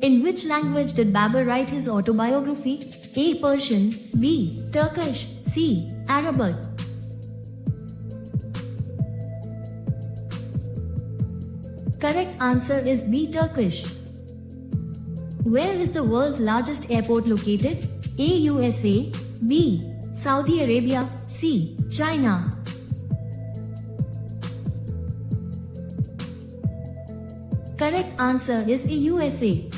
In which language did Babur write his autobiography? A. Persian, B. Turkish, C. Arabic. Correct answer is B. Turkish. Where is the world's largest airport located? A. USA, B. Saudi Arabia, C. China. Correct answer is A. USA.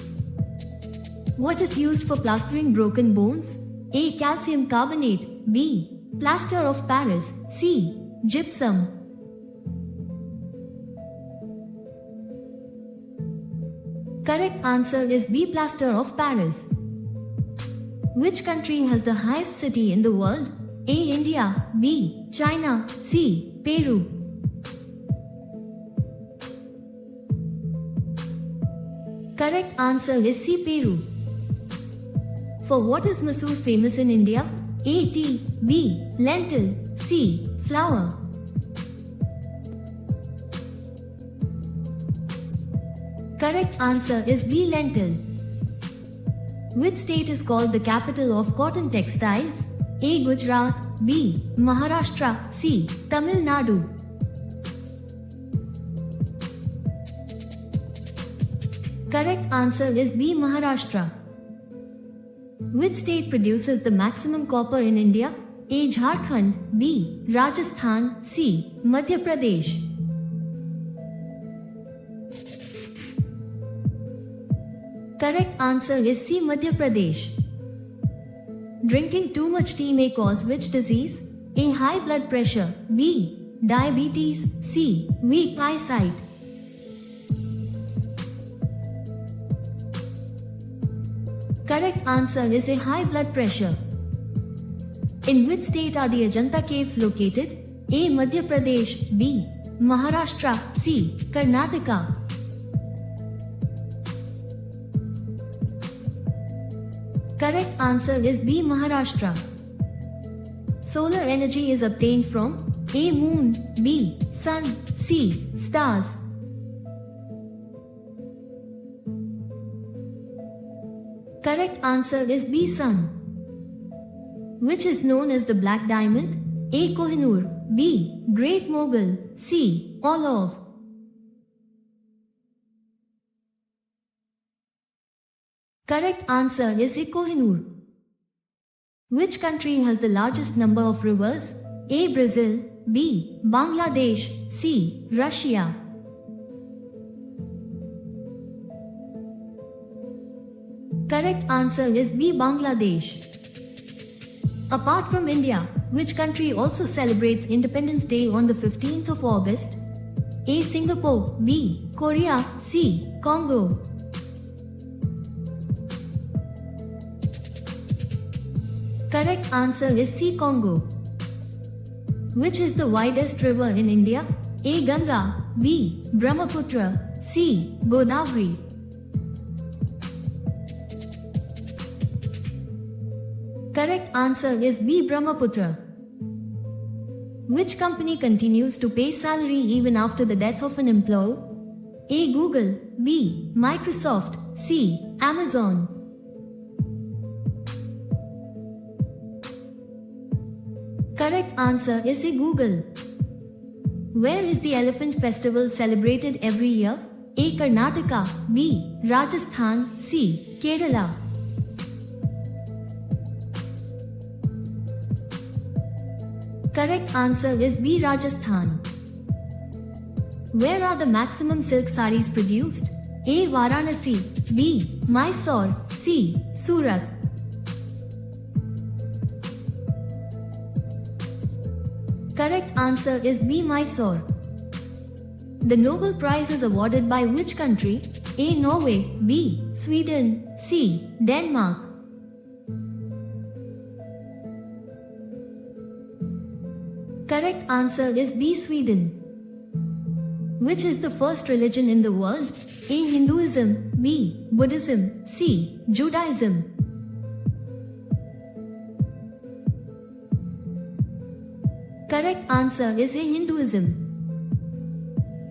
What is used for plastering broken bones? A. Calcium carbonate, B. Plaster of Paris, C. Gypsum. Correct answer is B. Plaster of Paris. Which country has the highest city in the world? A. India, B. China, C. Peru. Correct answer is C. Peru. For what is Masoor famous in India? A. Tea, B. Lentil, C. Flour. Correct answer is B. Lentil. Which state is called the capital of cotton textiles? A. Gujarat, B. Maharashtra, C. Tamil Nadu. Correct answer is B. Maharashtra. Which state produces the maximum copper in India? A. Jharkhand, B. Rajasthan, C. Madhya Pradesh. Correct answer is C. Madhya Pradesh. Drinking too much tea may cause which disease? A. High blood pressure, B. Diabetes, C. Weak eyesight. Correct answer is A. High blood pressure. In which state are the Ajanta caves located? A. Madhya Pradesh, B. Maharashtra, C. Karnataka. Correct answer is B. Maharashtra. Solar energy is obtained from A. Moon, B. Sun, C. Stars. Correct answer is B. Sun. Which is known as the Black Diamond? A. Kohinoor, B. Great Mogul, C. Olive. Correct answer is A. Kohinoor. Which country has the largest number of rivers? A. Brazil, B. Bangladesh, C. Russia. Correct answer is B. Bangladesh. Apart from India, which country also celebrates Independence Day on the 15th of August? A. Singapore, B. Korea, C. Congo. Correct answer is C. Congo. Which is the widest river in India? A. Ganga, B. Brahmaputra, C. Godavari. Correct answer is B. Brahmaputra. Which company continues to pay salary even after the death of an employee? A. Google, B. Microsoft, C. Amazon. Correct answer is A. Google. Where is the Elephant Festival celebrated every year? A. Karnataka, B. Rajasthan, C. Kerala. Correct answer is B. Rajasthan. Where are the maximum silk sarees produced? A. Varanasi, B. Mysore, C. Surat. Correct answer is B. Mysore. The Nobel Prize is awarded by which country? A. Norway, B. Sweden, C. Denmark. Correct answer is B. Sweden. Which is the first religion in the world? A. Hinduism, B. Buddhism, C. Judaism. Correct answer is A. Hinduism.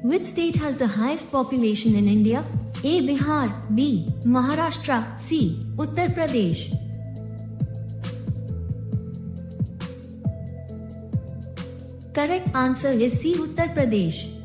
Which state has the highest population in India? A. Bihar, B. Maharashtra, C. Uttar Pradesh. Correct answer is C. Uttar Pradesh.